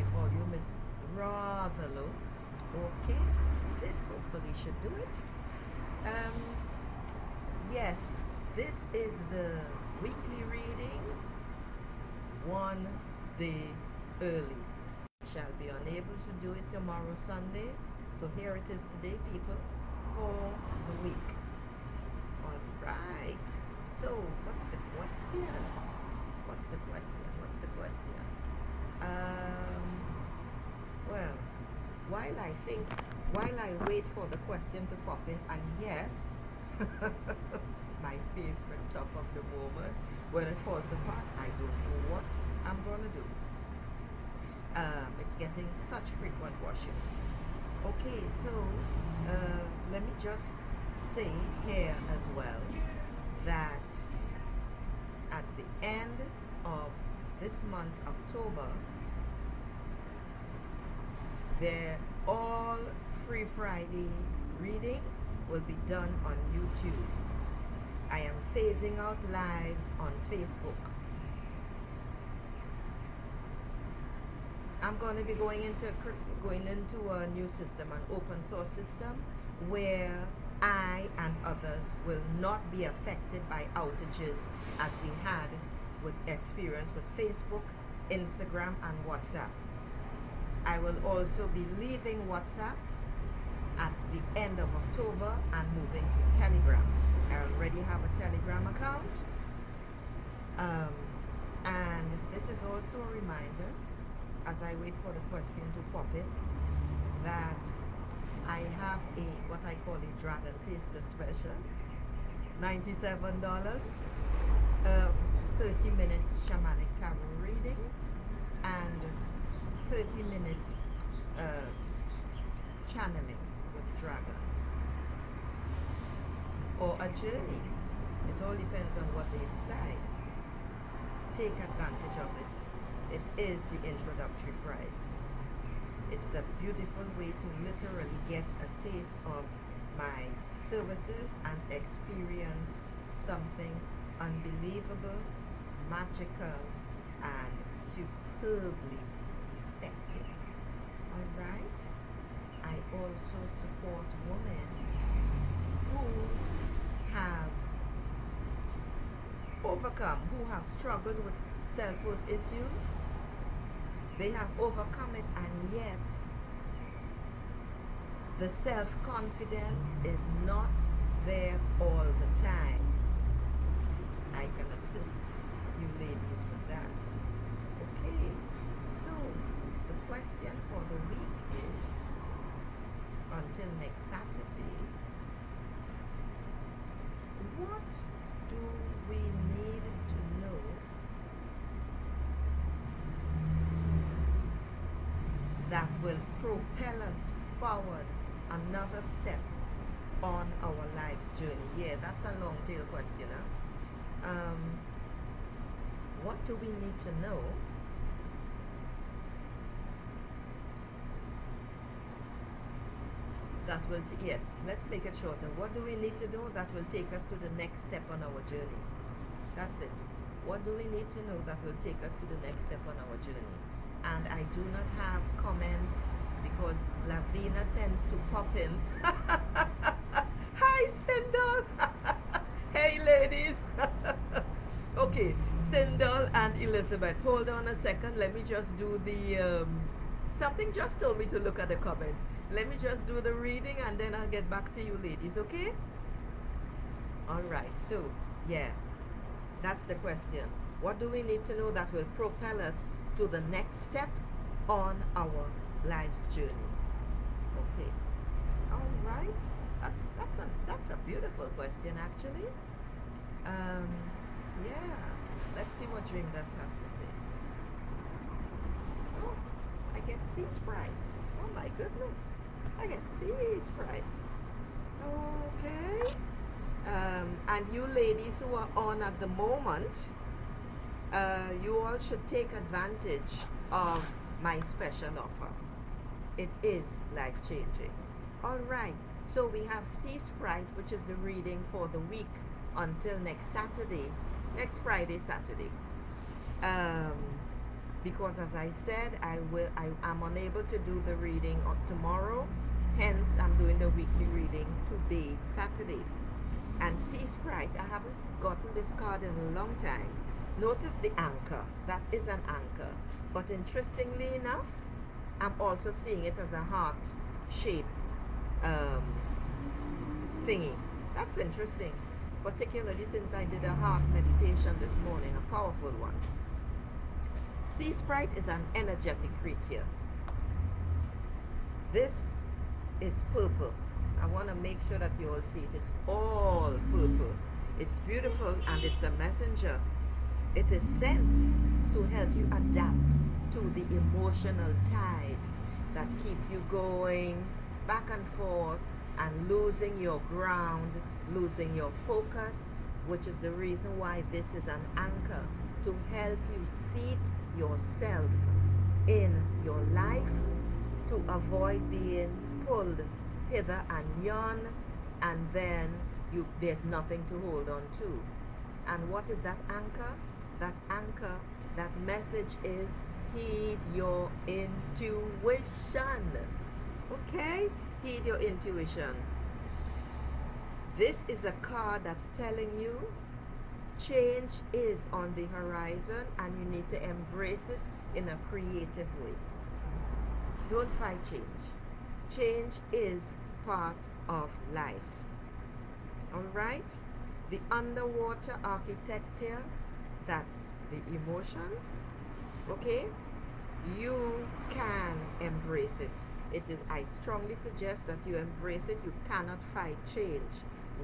my volume is rather low. Okay, this hopefully should do it. Um, yes, this is the weekly reading, one day early. Shall be unable to do it tomorrow, Sunday. So here it is today, people, for the week. All right. So, what's the question? What's the question? What's the question? Um, well, while I wait for the question to pop in, and yes, my favorite top of the moment, when it falls apart, I don't know what I'm gonna do. It's getting such frequent washes. Okay, so let me just say here as well that at the end of this month, October, all Free Friday readings will be done on YouTube. I am phasing out lives on Facebook. I'm going to be going into a new system, an open source system, where I and others will not be affected by outages as we had with experience with Facebook, Instagram, and WhatsApp. I will also be leaving WhatsApp at the end of October and moving to Telegram. I already have a Telegram account. And this is also a reminder, as I wait for the question to pop in, that I have what I call a Dragon Taster special. $97, 30 minutes Shamanic Tarot reading, and 30 minutes channeling with Dragon, or a journey. It all depends on what they decide. Take advantage of it. It is the introductory price. It's a beautiful way to literally get a taste of my services and experience something unbelievable, magical, and superbly effective. Alright? I also support women who have overcome, who have struggled with self-worth issues. They have overcome it, and yet the self-confidence is not there all the time. I can assist you ladies with that. Okay, so the question for the week is, until next Saturday, what do we need to know that will propel us forward another step on our life's journey? Yeah, that's a long tail question, huh? What do we need to know that will, yes, let's make it shorter. What do we need to know that will take us to the next step on our journey? That's it. What do we need to know that will take us to the next step on our journey? And I do not have comments because Lavina tends to pop in. Hi, Sindel. Hey, ladies. Okay, Sindel and Elizabeth, hold on a second. Let me just do the, something just told me to look at the comments. Let me just do the reading and then I'll get back to you ladies, okay? Alright, so, yeah, that's the question. What do we need to know that will propel us to the next step on our life's journey? Okay, alright, that's a beautiful question actually. Yeah, let's see what Dream Dust has to say. Oh, I get sea sprite. Oh my goodness, I get sea sprite. Okay. And you ladies who are on at the moment, you all should take advantage of my special offer. It is life-changing. Alright, so we have Sea Sprite, which is the reading for the week until next Saturday, next Friday, Saturday. because as I said, I am unable to do the reading on tomorrow. Hence, I'm doing the weekly reading today, Saturday. And Sea Sprite, I haven't gotten this card in a long time. Notice the anchor. That is an anchor. But interestingly enough, I'm also seeing it as a heart shape um, thingy. That's interesting. Particularly since I did a heart meditation this morning, a powerful one. Sea Sprite is an energetic creature. This is purple. I want to make sure that you all see it. It's all purple. It's beautiful and it's a messenger. It is sent to help you adapt to the emotional tides that keep you going back and forth and losing your ground, losing your focus, which is the reason why this is an anchor to help you seat yourself in your life to avoid being pulled hither and yon, and then there's nothing to hold on to. And what is that anchor? That anchor, that message is heed your intuition. Okay? Heed your intuition. This is a card that's telling you change is on the horizon and you need to embrace it in a creative way. Don't fight change. Change is part of life. Alright? The underwater architecture, that's the emotions. Okay? You can embrace it. I strongly suggest that you embrace it. You cannot fight change.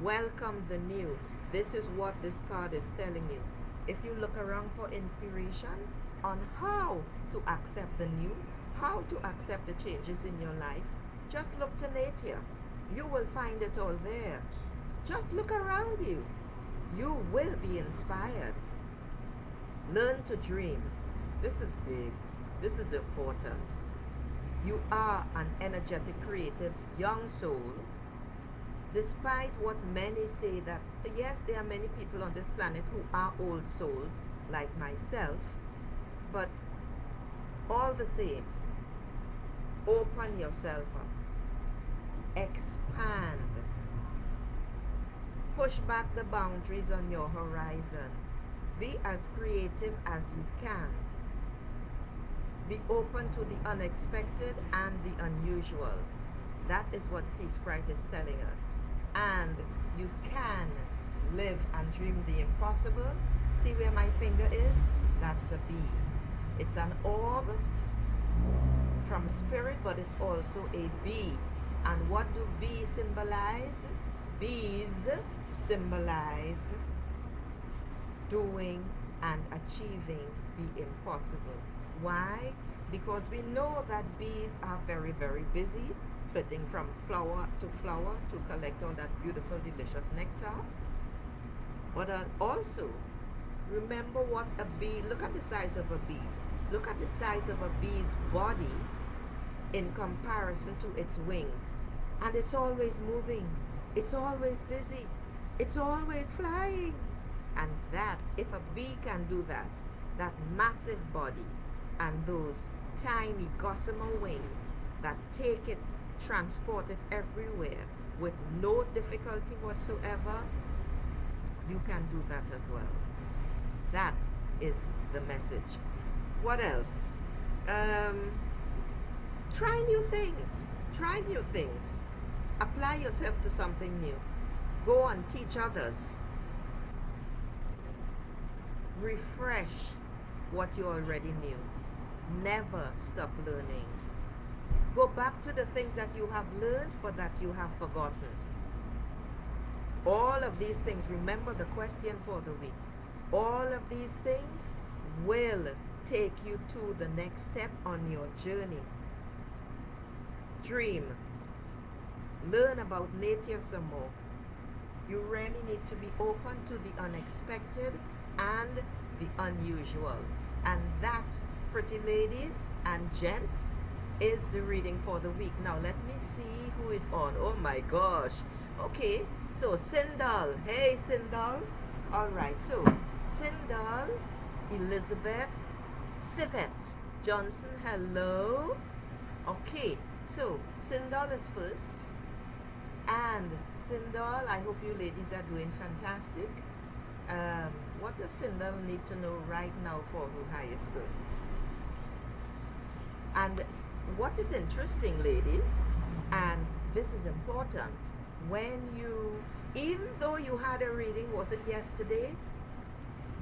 Welcome the new. This is what this card is telling you. If you look around for inspiration on how to accept the new, how to accept the changes in your life, just look to nature. You will find it all there. Just look around you. You will be inspired. Learn to dream. This is big. This is important. You are an energetic, creative, young soul. Despite what many say that, yes, there are many people on this planet who are old souls, like myself, but all the same, open yourself up. Expand. Push back the boundaries on your horizon. Be as creative as you can. Be open to the unexpected and the unusual. That is what Sea Sprite is telling us. And you can live and dream the impossible. See where my finger is? That's a bee. It's an orb from spirit, but it's also a bee. And what do bees symbolize? Bees symbolize doing and achieving the impossible. Why? Because we know that bees are very, very busy, flitting from flower to collect all that beautiful, delicious nectar. But also, remember what a bee, look at the size of a bee. Look at the size of a bee's body in comparison to its wings. And it's always moving. It's always busy. It's always flying. And that, if a bee can do that, that massive body and those tiny gossamer wings that take it, transport it everywhere with no difficulty whatsoever, you can do that as well. That is the message. What else? Try new things. Try new things. Apply yourself to something new. Go and teach others. Refresh what you already knew. Never stop learning. Go back to the things that you have learned but that you have forgotten. All of these things, remember the question for the week. All of these things will take you to the next step on your journey. Dream. Learn about nature some more. You really need to be open to the unexpected and the unusual. And that, pretty ladies and gents, is the reading for the week. Now let me see who is on. Oh my gosh. Okay, so Sindal. Hey Sindal. Alright, so Sindal, Elizabeth, Civet Johnson, hello. Okay, so Sindal is first. And Sindal, I hope you ladies are doing fantastic. What does Sindal need to know right now for her highest good? And what is interesting, ladies, and this is important, when you, even though you had a reading, was it yesterday?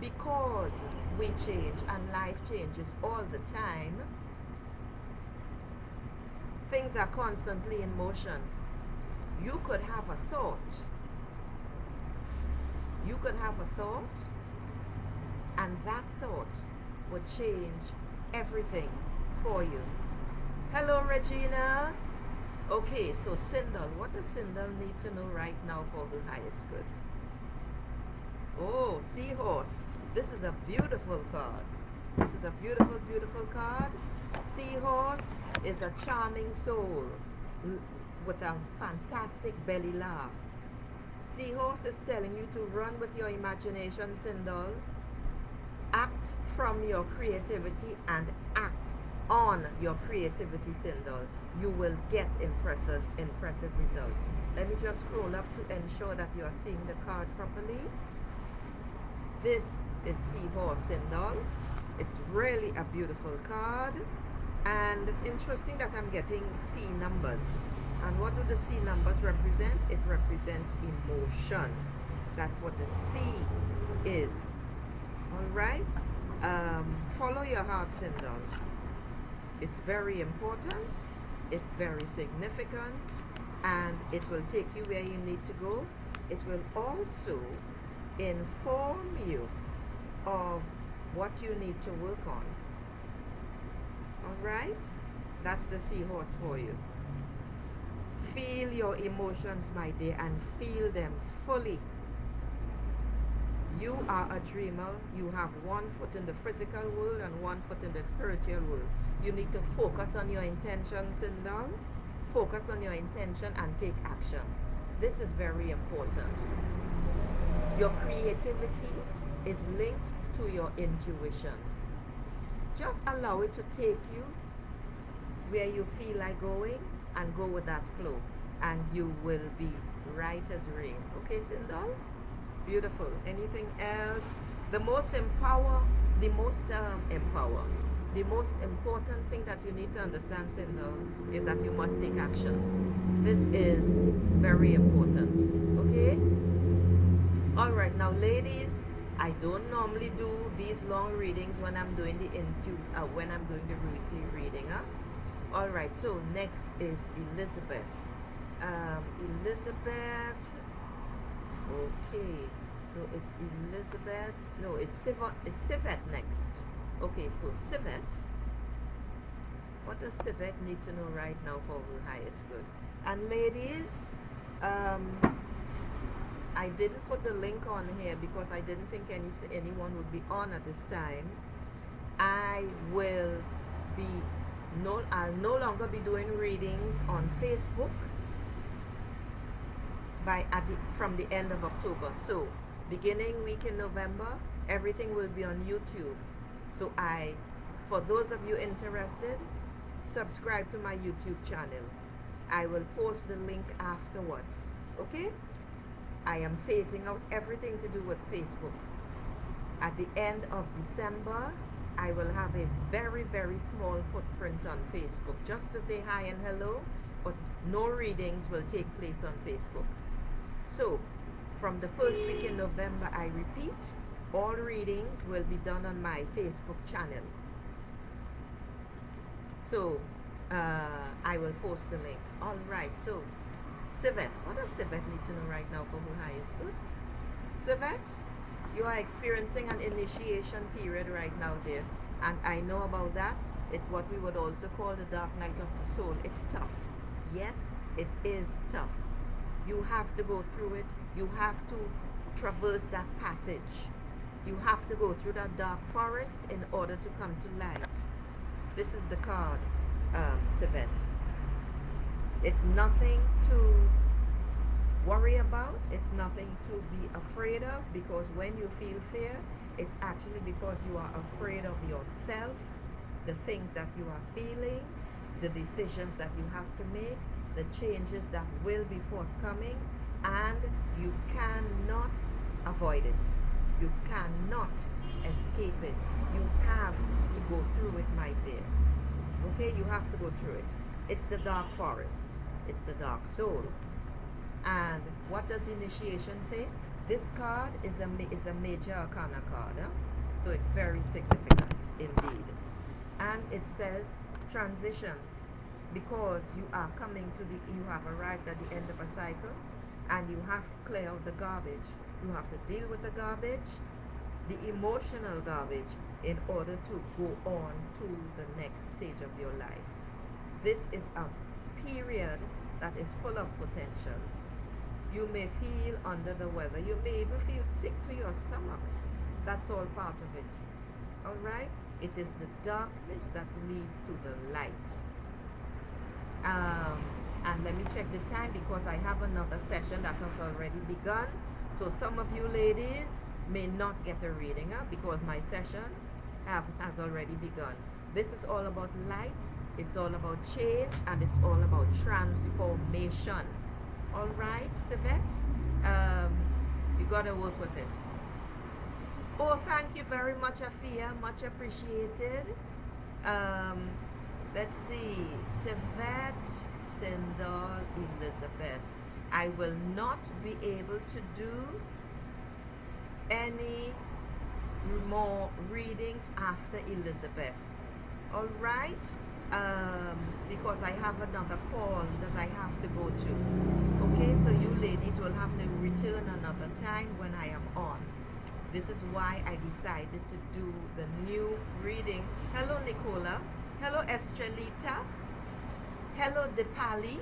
Because we change and life changes all the time, things are constantly in motion. You could have a thought. You could have a thought, and that thought would change everything for you. Hello, Regina. Okay, so Sindal, what does Sindal need to know right now for her highest good? Oh, Seahorse. This is a beautiful card. This is a beautiful, beautiful card. Seahorse is a charming soul with a fantastic belly laugh. Seahorse is telling you to run with your imagination, Sindal. Act from your creativity and act on your creativity, Sindal. You will get impressive results. Let me just scroll up to ensure that you are seeing the card properly. This is Seahorse, Sindal. It's really a beautiful card, and interesting that I'm getting C numbers. And what do the C numbers represent? It represents emotion. That's what the C is. All right. Follow your heart, Sindal. It's very important. It's very significant, and it will take you where you need to go. It will also inform you of what you need to work on. All right. That's the Seahorse for you. Feel your emotions, my dear, and feel them fully. You are a dreamer. You have one foot in the physical world and one foot in the spiritual world. You need to focus on your intention, Sindal. Focus on your intention and take action. This is very important. Your creativity is linked to your intuition. Just allow it to take you where you feel like going, and go with that flow, and you will be right as rain. Okay, Sindal? Beautiful. Anything else? The most important thing that you need to understand, Sindal, is that you must take action. This is very important. Okay? All right, now, ladies, I don't normally do these long readings when I'm doing the weekly reading. All right, so next is Elizabeth. Elizabeth. Okay, so it's Elizabeth. No, it's Civet next. Okay, so Civet. What does Civet need to know right now for her highest good? And ladies, I didn't put the link on here because I didn't think anyone would be on at this time. I'll no longer be doing readings on Facebook from the end of October. So beginning week in November, everything will be on YouTube. So for those of you interested, subscribe to my YouTube channel. I will post the link afterwards. Okay? I am phasing out everything to do with Facebook. At the end of December, I will have a very, very small footprint on Facebook, just to say hi and hello, but no readings will take place on Facebook. So, from the first week in November, I repeat, all readings will be done on my Facebook channel. So, I will post the link. All right, so, Civet, what does Civet need to know right now for her highest good? Civet, you are experiencing an initiation period right now, dear. And I know about that. It's what we would also call the dark night of the soul. It's tough. Yes, it is tough. You have to go through it. You have to traverse that passage. You have to go through that dark forest in order to come to light. This is the card, Civet. It's nothing to worry about. It's nothing to be afraid of, because when you feel fear, it's actually because you are afraid of yourself the things that you are feeling, the decisions that you have to make, the changes that will be forthcoming, and you cannot avoid it. You cannot escape it. You have to go through it, my dear. Okay, you have to go through it. It's the dark forest. It's the dark soul. And what does initiation say? This card is a major arcana card. Huh? So it's very significant indeed. And it says transition, because you are coming to you have arrived at the end of a cycle, and you have to clear out the garbage. You have to deal with the garbage, the emotional garbage, in order to go on to the next stage of your life. This is a period that is full of potential. You may feel under the weather. You may even feel sick to your stomach. That's all part of it. Alright? It is the darkness that leads to the light. And let me check the time, because I have another session that has already begun. So some of you ladies may not get a reading because my session has already begun. This is all about light, it's all about change, and it's all about transformation. Alright, Sivette? You gotta work with it. Oh, thank you very much, Afia. Much appreciated. Let's see. Sivette, Sindal, Elizabeth. I will not be able to do any more readings after Elizabeth. Alright? Because I have another call that I have to go to. Okay, so you ladies will have to return another time when I am on. This is why I decided to do the new reading. Hello, Nicola. Hello, Estrelita. Hello, Depali.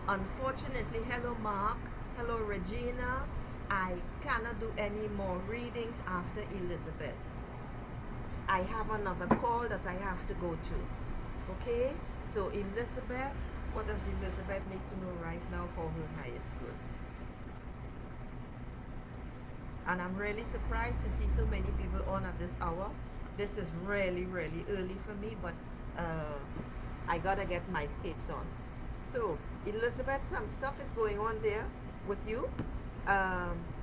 Unfortunately, hello, Mark. Hello, Regina. I cannot do any more readings after Elizabeth. I have another call that I have to go to. Okay? So, Elizabeth, what does Elizabeth need to know right now for her highest good? And I'm really surprised to see so many people on at this hour. This is really, really early for me, but I gotta get my skates on. So, Elizabeth, some stuff is going on there with you.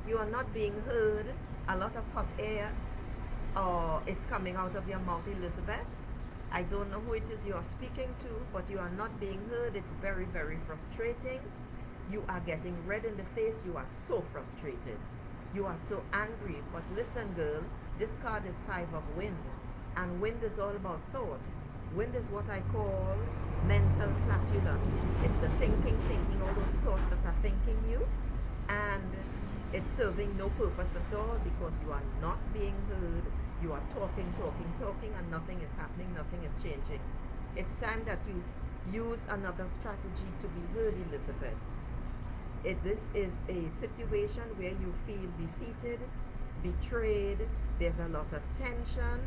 You are not being heard. A lot of hot air is coming out of your mouth, Elizabeth. I don't know who it is you are speaking to, but you are not being heard. It's very, very frustrating. You are getting red in the face. You are so frustrated. You are so angry. But listen, girl, this card is 5 of wind. And wind is all about thoughts. Wind is what I call mental flatulence. It's the thinking, all those thoughts that are thinking you. And it's serving no purpose at all, because you are not being heard. You are talking, and nothing is happening, nothing is changing. It's time that you use another strategy to be heard, Elizabeth. This is a situation where you feel defeated, betrayed, there's a lot of tension.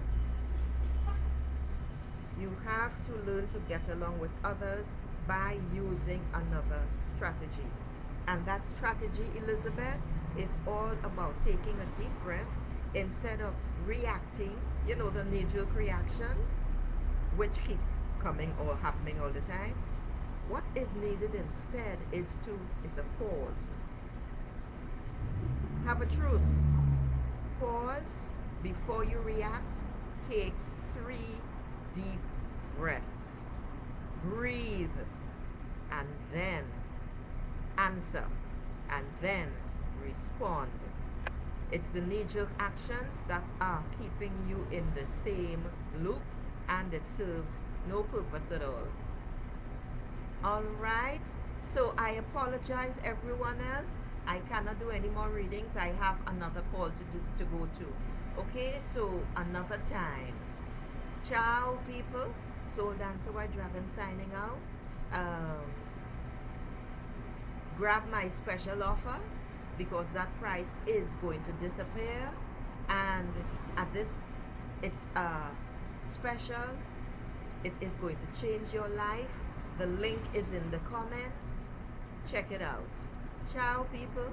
You have to learn to get along with others by using another strategy. And that strategy, Elizabeth, is all about taking a deep breath instead of reacting, you know, the knee-jerk reaction, which keeps coming or happening all the time. What is needed instead is a pause. Have a truce. Pause before you react. Take 3 deep breaths. Breathe. And then answer. And then respond. It's the knee-jerk actions that are keeping you in the same loop, and it serves no purpose at all. Alright, so I apologize everyone else. I cannot do any more readings. I have another call to go to. Okay, so another time. Ciao, people. Soul Dancer White Dragon signing out. Grab my special offer, because that price is going to disappear, and at this, it's special. It is going to change your life. The link is in the comments. Check it out. Ciao, people.